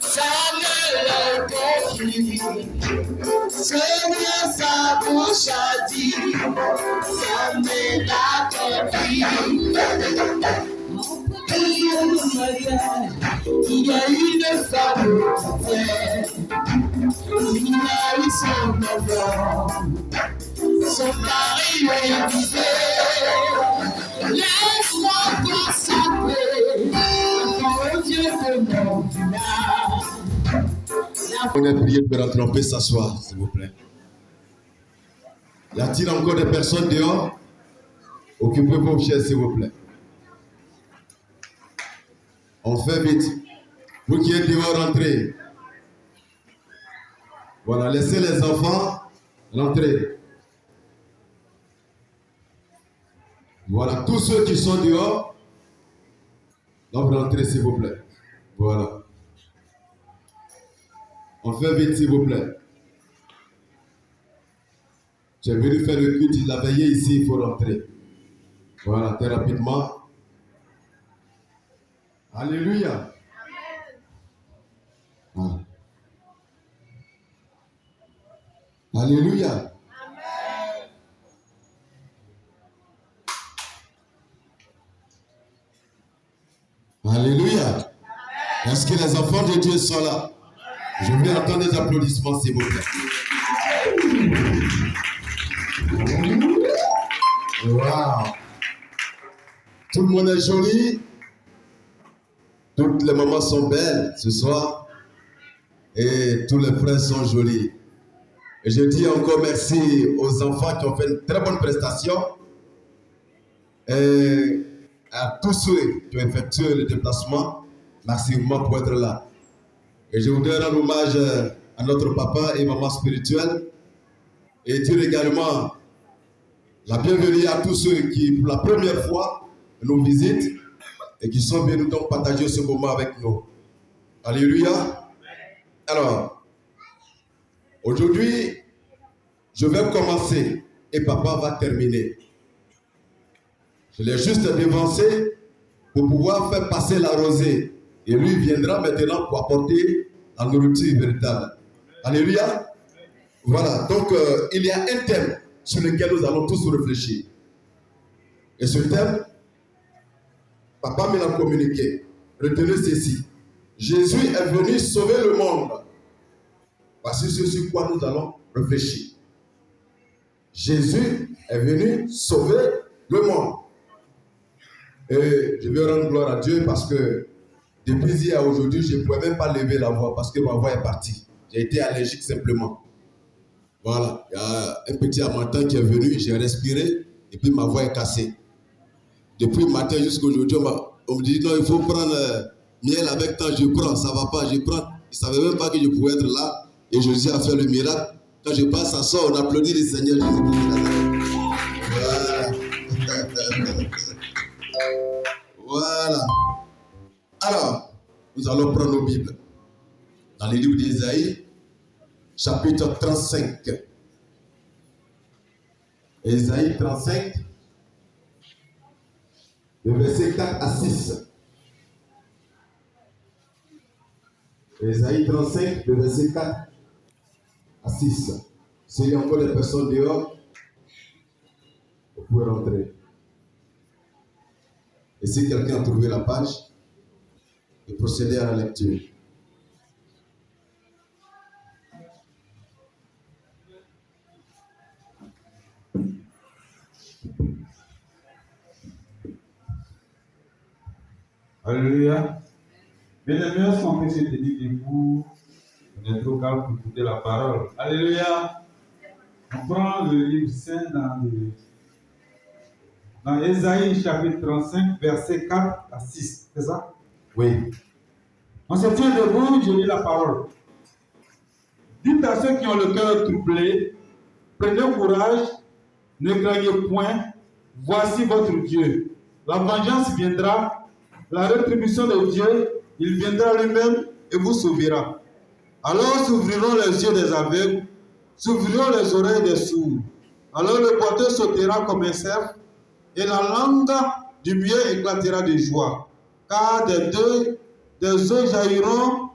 ça ne leur confie. Seigneur, sa bouche a dit, ça me l'a confie. Il y a une femme qui a eu son enfant. Son mari lui disait, laisse-moi consacrer au Dieu de mon village. On est prié de rentrer, on peut s'asseoir, s'il vous plaît. Y a-t-il encore des personnes dehors? Occupez vos chaises, s'il vous plaît. On fait vite. Vous qui êtes dehors, rentrez. Voilà, laissez les enfants rentrer. Voilà, tous ceux qui sont dehors, doivent rentrer, s'il vous plaît. Voilà. On fait vite, s'il vous plaît. J'ai venu faire le culte, la veillée ici, il faut rentrer. Voilà, très rapidement. Alléluia. Amen. Alléluia. Amen. Alléluia. Est-ce que les enfants de Dieu sont là? Je vais entendre des applaudissements, s'il vous plaît. Wow. Tout le monde est joli. Toutes les mamans sont belles ce soir. Et tous les frères sont jolis. Et je dis encore merci aux enfants qui ont fait une très bonne prestation. Et à tous ceux qui ont effectué le déplacement, merci vraiment pour être là. Et je voudrais rendre hommage à notre papa et maman spirituelle et dire également la bienvenue à tous ceux qui, pour la première fois, nous visitent et qui sont venus donc partager ce moment avec nous. Alléluia. Alors, aujourd'hui, je vais commencer et papa va terminer. Je l'ai juste dévancé pour pouvoir faire passer la rosée. Et lui viendra maintenant pour apporter la nourriture véritable. Alléluia. Voilà, donc il y a un thème sur lequel nous allons tous réfléchir. Et ce thème, papa me l'a communiqué. Retenez ceci. Jésus est venu sauver le monde. Voici ce sur quoi nous allons réfléchir. Jésus est venu sauver le monde. Et je vais rendre gloire à Dieu parce que depuis hier à aujourd'hui, je ne pouvais même pas lever la voix parce que ma voix est partie. J'ai été allergique simplement. Voilà, il y a un petit amateur qui est venu, j'ai respiré et puis ma voix est cassée. Depuis le matin jusqu'à aujourd'hui, on me dit non, il faut prendre miel avec temps, je prends, ça ne va pas, je prends. Je ne savais même pas que je pouvais être là et Jésus a fait le miracle. Quand je passe à ça, on applaudit le Seigneur Jésus. Voilà. Voilà. Alors, nous allons prendre nos Bibles dans le livre d'Ésaïe, chapitre 35. Ésaïe 35, le verset 4 à 6. Ésaïe 35, le verset 4 à 6. S'il y a encore des personnes dehors, vous pouvez rentrer. Et si quelqu'un a trouvé la page, et procéder à la lecture. Alléluia. Bien-aimés, sont que je te dis debout, on est trop calme pour écouter la parole. Alléluia. On prend le livre saint dans Ésaïe chapitre 35, verset 4 à 6. C'est ça? Oui. On se tient debout, je lis la parole. Dites à ceux qui ont le cœur troublé, prenez courage, ne craignez point, voici votre Dieu. La vengeance viendra, la rétribution de Dieu, il viendra lui-même et vous sauvera. Alors s'ouvriront les yeux des aveugles, s'ouvriront les oreilles des sourds. Alors le boiteux sautera comme un cerf, et la langue du muet éclatera de joie. Car des eaux jailliront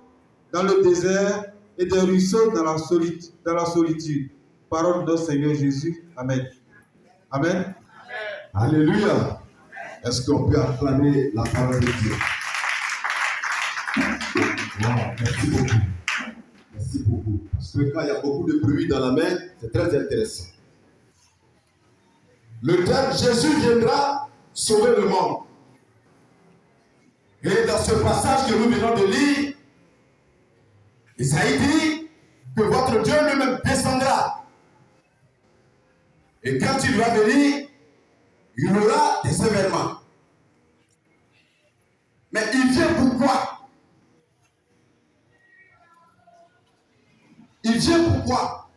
dans le désert et des ruisseaux dans la solitude. Parole de notre Seigneur Jésus. Amen. Amen. Alléluia. Est-ce qu'on peut acclamer la parole de Dieu? Wow, merci beaucoup. Merci beaucoup. Parce que quand il y a beaucoup de bruit dans la main, c'est très intéressant. Le terme Jésus viendra sauver le monde. Et dans ce passage que nous venons de lire, Isaïe dit que votre Dieu lui-même descendra. Et quand il va venir, il y aura des événements. Mais il vient pourquoi? Il vient pourquoi?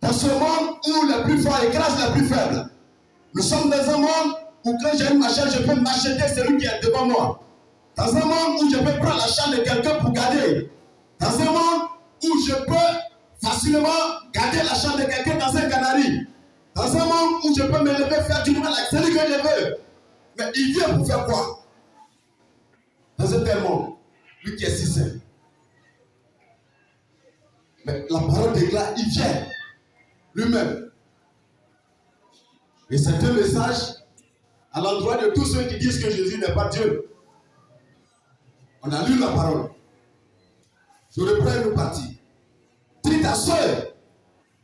Dans ce monde où les plus forts écrasent les plus faibles. Nous sommes dans un monde où quand j'ai une machine, je peux m'acheter celui qui est devant moi. Dans un monde où je peux prendre la chambre de quelqu'un pour garder. Dans un monde où je peux facilement garder la chambre de quelqu'un dans un canari. Dans un monde où je peux me lever, faire du mal avec celui que je veux. Mais il vient pour faire quoi? Dans un tel monde, lui qui est si saint. Mais la parole déclare, il vient lui-même. Et c'est un message à l'endroit de tous ceux qui disent que Jésus n'est pas Dieu. On a lu la parole. Je reprends une partie. Dites à ceux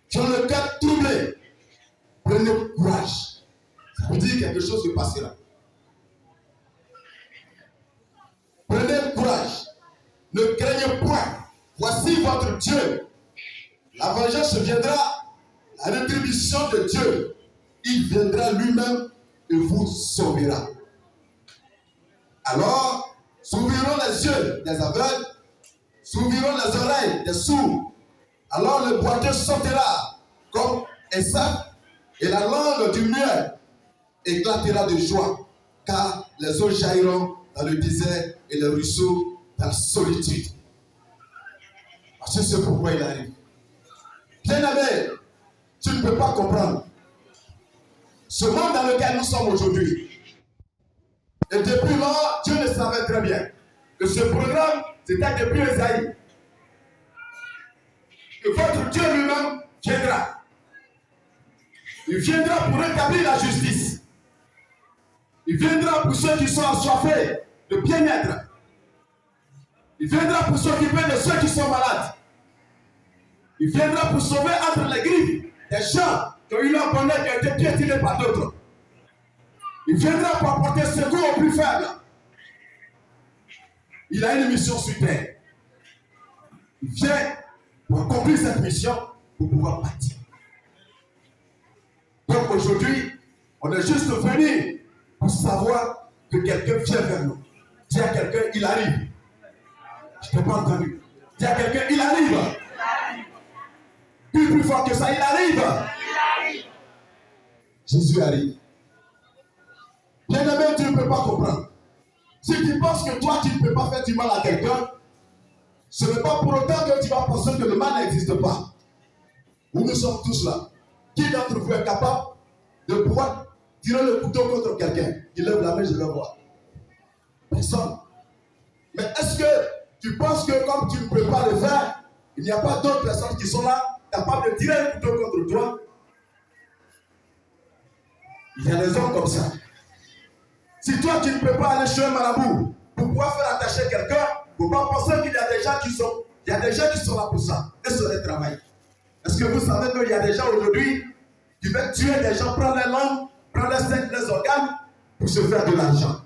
qui ont le cœur troublé, prenez courage. Ça veut dire quelque chose se passera. Prenez courage. Ne craignez point. Voici votre Dieu. La vengeance viendra, la rétribution de Dieu. Il viendra lui-même et vous sauvera. Alors, s'ouvriront les yeux des aveugles, s'ouvriront les oreilles des sourds. Alors le boiteux sautera comme Esaü et la langue du muet éclatera de joie, car les eaux jailliront dans le désert et les ruisseaux dans la solitude. Parce que c'est pourquoi il arrive. Bien-aimé, tu ne peux pas comprendre ce monde dans lequel nous sommes aujourd'hui. Et depuis lors, Dieu le savait très bien que ce programme, c'était depuis Esaïe. Que votre Dieu lui-même viendra. Il viendra pour rétablir la justice. Il viendra pour ceux qui sont assoiffés de bien-être. Il viendra pour s'occuper de ceux qui sont malades. Il viendra pour sauver entre les griffes des gens qui ont eu leur bonheur qui a été piétiné par d'autres. Il viendra pour apporter secours aux plus faibles. Il a une mission sur terre. Il vient pour accomplir cette mission pour pouvoir partir. Donc aujourd'hui, on est juste venu pour savoir que quelqu'un vient vers nous. Dis à quelqu'un, il arrive. Je ne t'ai pas entendu. Dis à quelqu'un, il arrive. Plus fort que ça, il arrive. Jésus arrive. Bien-aimé, tu ne peux pas comprendre. Si tu penses que toi, tu ne peux pas faire du mal à quelqu'un, ce n'est pas pour autant que tu vas penser que le mal n'existe pas. Nous sommes tous là. Qui d'entre vous est capable de pouvoir tirer le couteau contre quelqu'un? Il lève la main, je le vois. Personne. Mais est-ce que tu penses que comme tu ne peux pas le faire, il n'y a pas d'autres personnes qui sont là, capables de tirer le couteau contre toi? Il y a des hommes comme ça. Si toi tu ne peux pas aller chez un marabout pour pouvoir faire attacher quelqu'un, il ne faut pas penser qu'il y a des gens qui sont, là pour ça. Et sur le travail. Est-ce que vous savez qu'il y a des gens aujourd'hui qui veulent tuer des gens, prendre les langues, prendre les seins, les organes pour se faire de l'argent?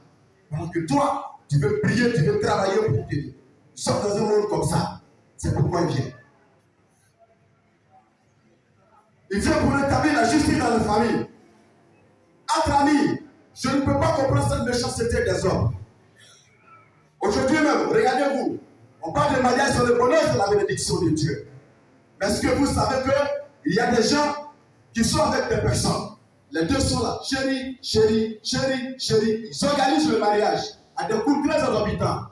Alors que toi, tu veux prier, tu veux travailler pour Dieu. Nous sommes dans un monde comme ça. C'est pourquoi il vient. Il vient pour rétablir la justice dans la famille. Entre amis, je ne peux pas comprendre cette méchanceté des hommes. Aujourd'hui même, regardez-vous, on parle de mariage sur le bonheur, sur la bénédiction de Dieu. Mais est-ce que vous savez qu'il y a des gens qui sont avec des personnes? Les deux sont là, chérie, chérie, chérie, chérie. Ils organisent le mariage à des coûts très exorbitants.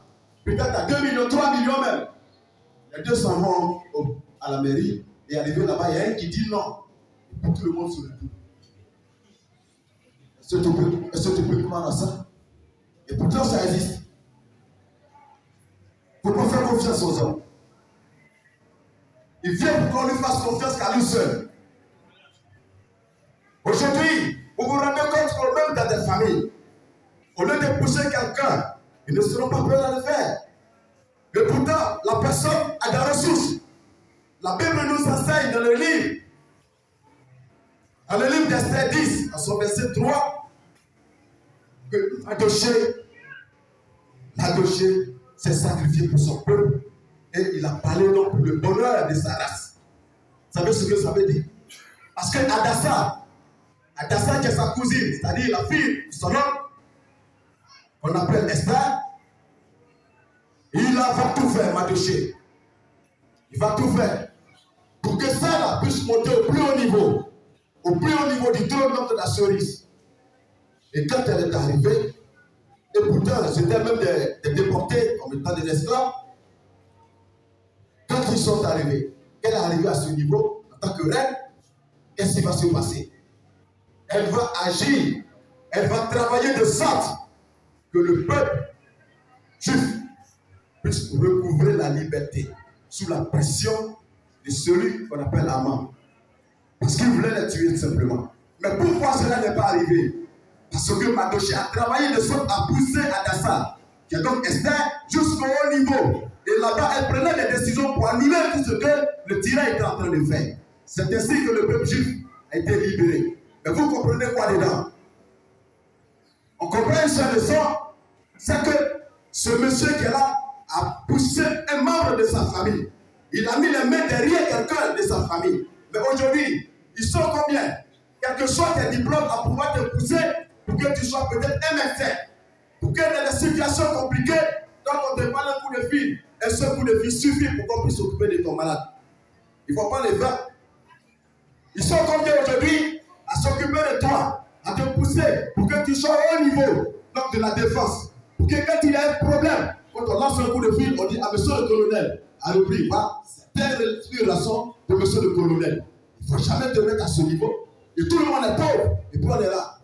Peut-être à 2 millions, 3 millions même. Les deux s'en vont à la mairie et arrivé là-bas, il y a un qui dit non. Pour tout le monde sur le dos. Est-ce que tu peux croire à ça? Et pourtant ça existe. confiance aux hommes. Il vient pour qu'on lui fasse confiance qu'à lui seul. Aujourd'hui, vous vous rendez compte que même dans des familles, au lieu de pousser quelqu'un, ils ne seront pas prêts à le faire. Mais pourtant, la personne a des ressources. La Bible nous enseigne dans le livre d'Esther 10, à son verset 3, que Mardochée s'est sacrifié pour son peuple et il a parlé donc pour le bonheur de sa race. Vous savez ce que ça veut dire? Parce que Hadassa qui est sa cousine, c'est-à-dire la fille de son homme, qu'on appelle Esther, il va tout faire, Mardochée. Il va tout faire pour que ça puisse monter au plus haut niveau du trône de la cerise. Et quand elle est arrivée, et pourtant c'était même des déportés comme étant des esclaves, quand ils sont arrivés, qu'elle est arrivée à ce niveau, en tant que reine, qu'est-ce qui va se passer? Elle va agir, elle va travailler de sorte que le peuple juif puisse recouvrer la liberté sous la pression de celui qu'on appelle Haman. Parce qu'il voulait les tuer simplement. Mais pourquoi cela n'est pas arrivé? Parce que Mardochée a travaillé de sorte à pousser Hadassa, qui est donc Esther, jusqu'au haut niveau. Et là-bas, elle prenait des décisions pour annuler tout ce que le tyran était en train de faire. C'est ainsi que le peuple juif a été libéré. Mais vous comprenez quoi dedans? On comprend une seule leçon, c'est que ce monsieur qui est là a poussé un membre de sa famille. Il a mis les mains derrière quelqu'un de sa famille. Mais aujourd'hui, ils sont combien? Quel que soit tes diplômes à pouvoir te pousser pour que tu sois peut-être un médecin. Pour que dans des situations compliquées, quand on te parle un coup de fil, et ce coup de fil suffit pour qu'on puisse s'occuper de ton malade. Il ne faut pas les faire. Ils sont combien aujourd'hui à s'occuper de toi, à te pousser pour que tu sois au niveau donc, de la défense. Pour que quand il y a un problème, quand on lance un coup de fil, on dit à monsieur le colonel, à l'oubli, c'est telle relation de monsieur le colonel. Il ne faut jamais te mettre à ce niveau. Et tout le monde est pauvre. Et puis on est là.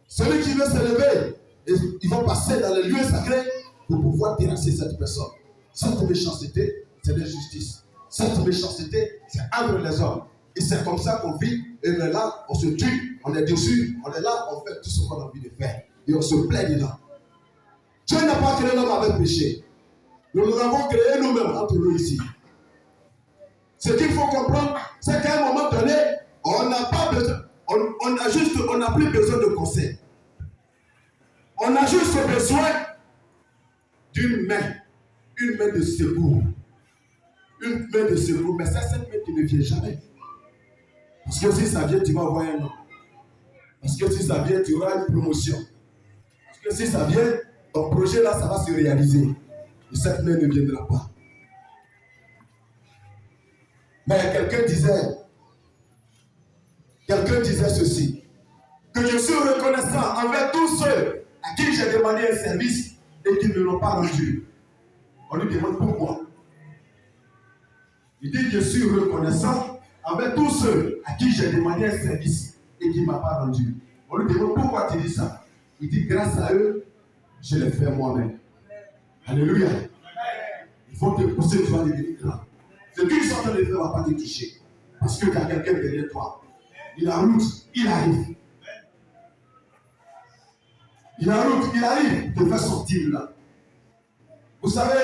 Celui qui veut se lever, ils vont passer dans les lieux sacrés pour pouvoir terrasser cette personne. Cette méchanceté, c'est l'injustice. Cette méchanceté, c'est entre les hommes. Et c'est comme ça qu'on vit. Et on est là, on se tue, on est dessus, on est là, on fait tout ce qu'on a envie de faire. Et on se plaint dedans. Dieu n'a pas créé l'homme avec péché. Nous l'avons créé nous-mêmes entre nous ici. Ce qu'il faut comprendre, c'est qu'à un moment donné, on n'a pas besoin, on n'a plus besoin de conseil. On a juste besoin d'une main, une main de secours. Une main de secours, mais c'est cette main qui ne vient jamais. Parce que si ça vient, tu vas avoir un nom. Parce que si ça vient, tu auras une promotion. Parce que si ça vient, ton projet là, ça va se réaliser. Et cette main ne viendra pas. Mais quelqu'un disait ceci, que je suis reconnaissant envers tous ceux à qui j'ai demandé un service et qui ne l'ont pas rendu. On lui demande pourquoi. Il dit, je suis reconnaissant envers tous ceux à qui j'ai demandé un service et qui ne m'ont pas rendu. On lui demande pourquoi tu dis ça. Il dit, grâce à eux, je l'ai fait moi-même. Alléluia. Il faut te pousser, tu vas devenir grand. Ce qu'ils sont en train de faire ne va pas te toucher. Parce qu'il y a quelqu'un derrière toi. Il a route, il arrive. Il a route, il arrive, te faire sortir là. Vous savez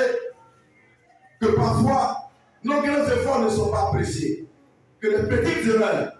que parfois, nos grands efforts ne sont pas appréciés. Que les petites erreurs